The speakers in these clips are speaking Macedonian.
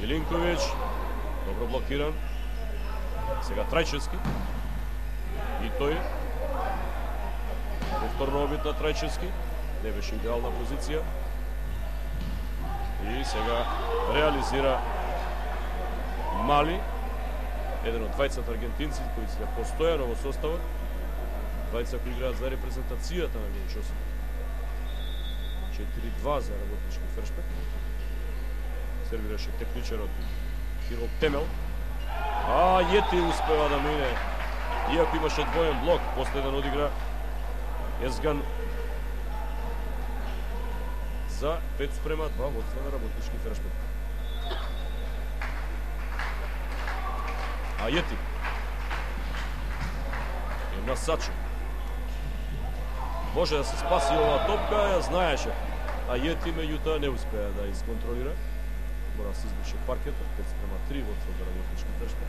Милинковиć, добро блокиран. Сега Трајчевски. И тој. Повторно обид на Трајчевски. Не беше идеална позиција. И сега реализира Мали. Еден од двајцата аргентинци кои се постојано во составот. Двајца кои играат за репрезентацијата на Генчосов. 4-2 за работнички Фершпет. Сервираше техничарот Кирил Темел. Јети успева да мине. Иако имаше двоен блок, последен одигра Езган за 5-2 водство на работнички Фершпет. Јети на Сачи. Може да се спаси оваа топка, ја знаеше. Јети меѓутоа не успеа да исконтролира. Мора да се избрише паркетот, 5-3 водство за работнички Фершпет.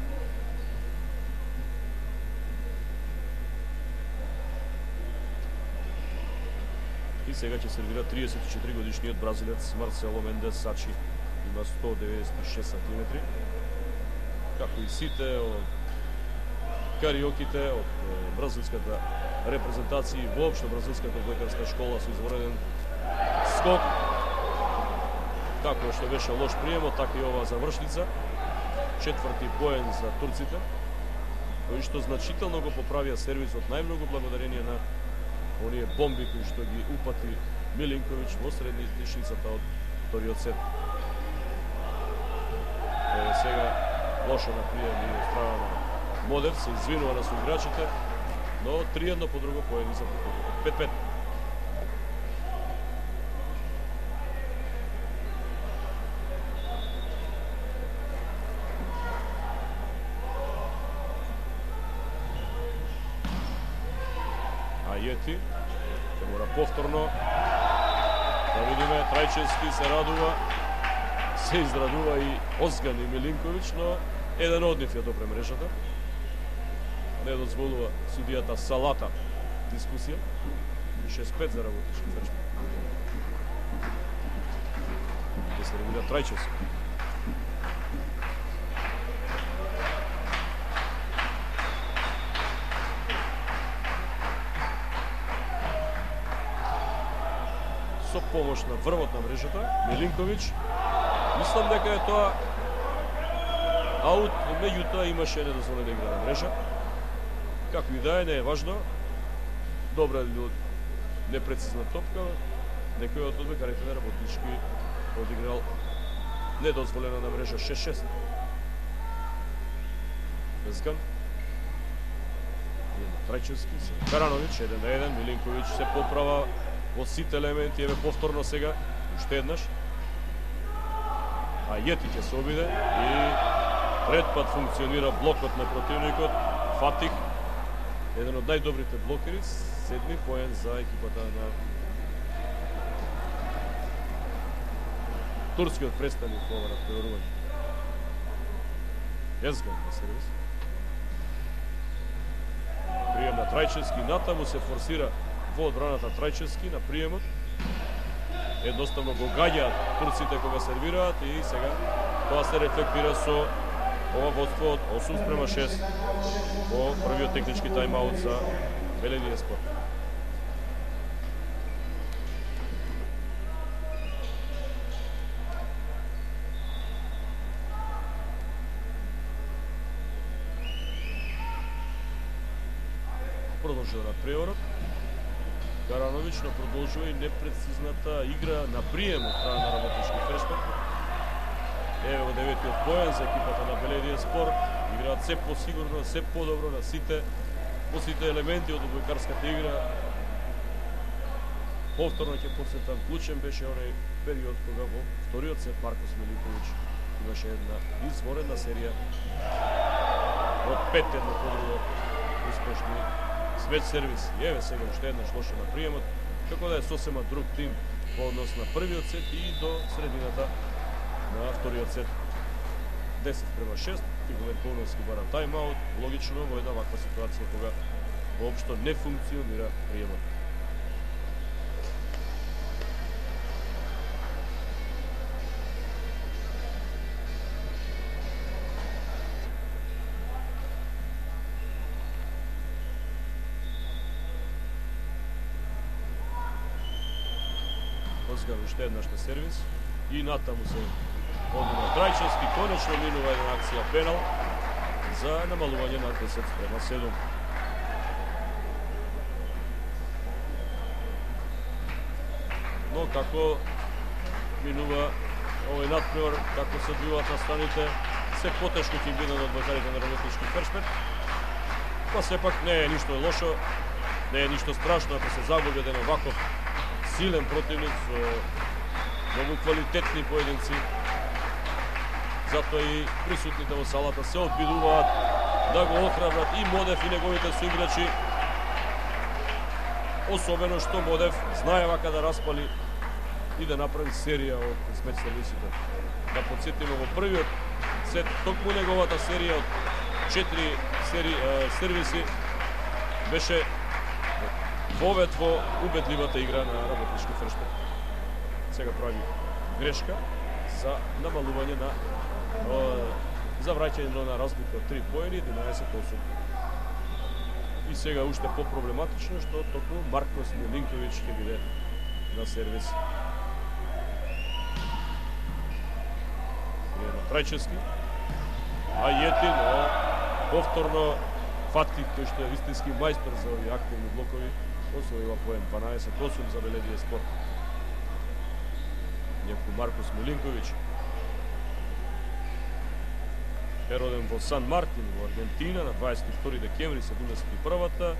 И сега ќе сервира 34 годишниот бразилец Марсело Мендес Сачи. Има 196 сантиметри. Како и сите од кариоките од бразилската репрезентација и воопшто бразилската одбојкарска школа со извонеден скок. Како што беше лош приемот, така и оваа завршница. Четврти поен за турците, кои што значително го поправија сервисот, најмногу благодарение на оние бомби кои што ги упати Милинковиć во среднишницата од вториот сет. Сега лошо на прием и од страна на Модер, се извинува на соиграчите, но 3-1 по друго поени за 5-5. Јети ќе мора повторно да видиме. Трајчевски се радува, се израдува и Озган и Милинковиć, но еден од нив ја допре мрежата. Не дозволува судијата Салата дискусија. 6-5 за работнички Фершпет. Ќе се ревира Трајчевски. Со помош на врвот на мрежата, Милинковиć. Мислам дека е тоа аут, меѓутоа имаше недозволена игра на мрежа. Како и да е, не е важно. Добра или непрецизна топка, некој од одбојкарите на работнички одиграл недозволена на мрежа 6-6. Езган. Трајчевски, Карановиć, 1-1, Милинковиć се поправа во сите елементи, еве повторно сега, уште еднаш. Јети ќе се обиде и пред пат функционира блокот на противникот. Фатих, еден од најдобрите блокери, 7 поен за екипата на турскиот представник во ова натпреварување. Езган на сервис. Прием на Трајчевски, натаму се форсира во одбраната Трајчевски на приемот. Едноставно го гаѓаат турците кога сервираат и сега тоа се рефлектира со ова водство од 8-6 во првиот технички тајмаут за Беледије Спорт. Продолжува на преорот. Карановиć, но продолжува и непрецизната игра на прием од страна на работнички Фершпет. Ево го деветиот поен за екипата на Беледије Спорт. Играат се посигурно, се подобро на по сите елементи од одбојкарската игра. Повторно ќе подсетам, клучен беше оној период кога во вториот сет Маркос Милинковиć имаше една изворена серија од 5-1 по друго успешни свеќ сервис. И еве сега уште еднаш лошо на приемот, како да е сосема друг тим во однос на првиот сет и до средината на вториот сет. 10-6, Тихомир Павловски бара тајмаут, логично во една ваква ситуација кога воопшто не функционира приемот. Озгар уште еднаш на сервис и натаму се оди на Трајчевски, конечно минува една акција пенал за намалување на 10:7. Но како минува овој надпревар, како се одвиваат на страните, се потешко ќе биде на одборкарите на Работнички Фершпет. Па сепак не е ништо лошо, не е ништо страшно ако се загуби еден оваков силен противник со многу квалитетни поединци. Затоа и присутните во салата се обидуваат да го охрабрат и Модев и неговите соиграчи. Особено што Модев знае вака да распали и да направи серија од смеч сервисите. Да подсетиме во првиот сет, токму неговата серија од 4 сервиси беше повед во убедливата игра на Работнички Фершпет. Сега прави грешка за намалување на за враќање на разлика од 3 поени, 11:8. И сега уште по-проблематично што токму Маркос Милинковиќ ќе биде на сервис. На Трајчевски, а Јетин повторно Фатки, кој што е вистински мајстор за овие активни блокови, освоила поен 12:8 за Беледије Спорт. Некој Маркос Милинковиќ е роден во Сан Мартин, во Аргентина, на 22 декември 71-та,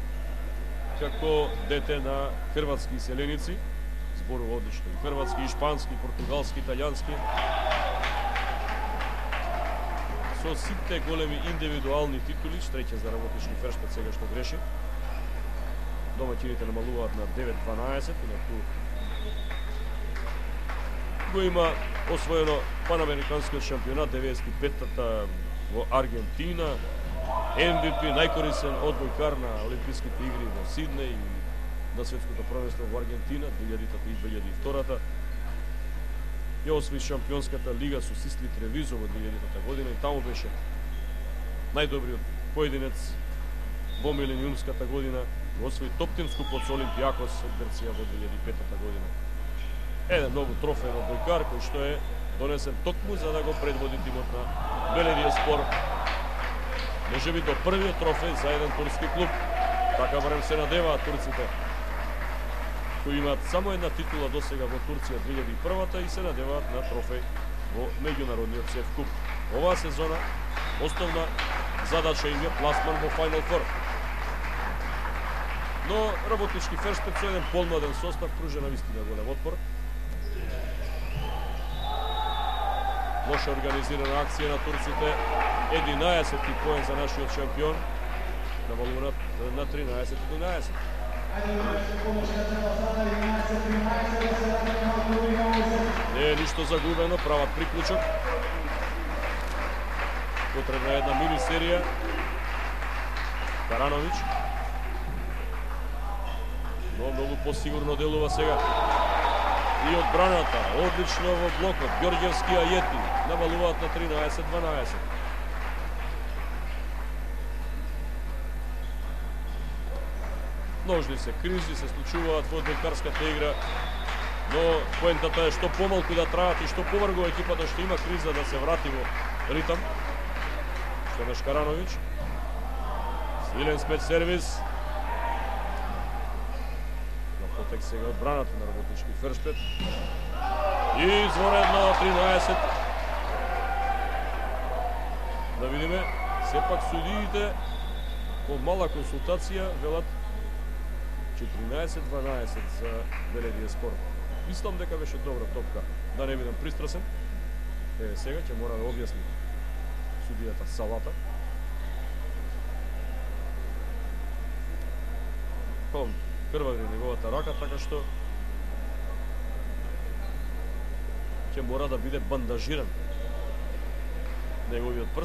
како дете на хрватски селеници. Зборува одлично и хрватски, и шпански, и португалски, италијански. Со сите големи индивидуални титули, среќа за Работнички Фершпет сега што греши. Домаќините намалуваат на 9:12, инаку го има освоено панамериканскиот шампионат 95-та во Аргентина, MVP, најкорисен одбојкар на Олимписките игри во Сиднеј и на светското првенство во Аргентина 2000-та и 2002-та. Ја освои шампионската лига со Систри Тревизо во 2000-та година и таму беше најдобриот поединец во милениумската година. Го освои топтим скупот со Олимпијакос од Грција во 2005-та година. Еден многу трофеен одбојкар кој што е донесен токму за да го предводи тимот на Беледије Спорт. Можеби до првиот трофеј за еден турски клуб. Така барем се надеваат турците, кои имаат само една титула досега во Турција 2001-та и се надеваат на трофеј во меѓународниот СЕФ куп. Оваа сезона основна задача им е пласман во Final Four. Но Работнички Фершпет со еден помладен состав пружа на вистина голем отпор. Лоша организирана акција на турците, 11 поен за нашиот шампион, намалуват на 13:11. Не е ништо загубено, прават приклучок. Потребна е една мини серија. Карановиќ. Но многу посигурно делува сега. И одбраната, одлично во блокот, Ѓорѓевски и Јетин намалуваат на 13:12. Множни се кризи, се случуваат во одбојкарската игра, но поентата е што помалку да траат и што поврго екипата што има криза да се врати во ритам. Што на Шкарановиќ. Силен спеч сервис. Потек сега одбраната на Работнички Фершпет. И изворедно 13. Да видиме, сепак судиите по мала консултација велат 14:12 за Беледије Спорт. Мислам дека беше добра топка, да не бидам пристрасен. Еве сега ќе мора да објасни судијата Салата. Крвави неговата рака, така што ќе мора да биде бандажиран неговиот прст.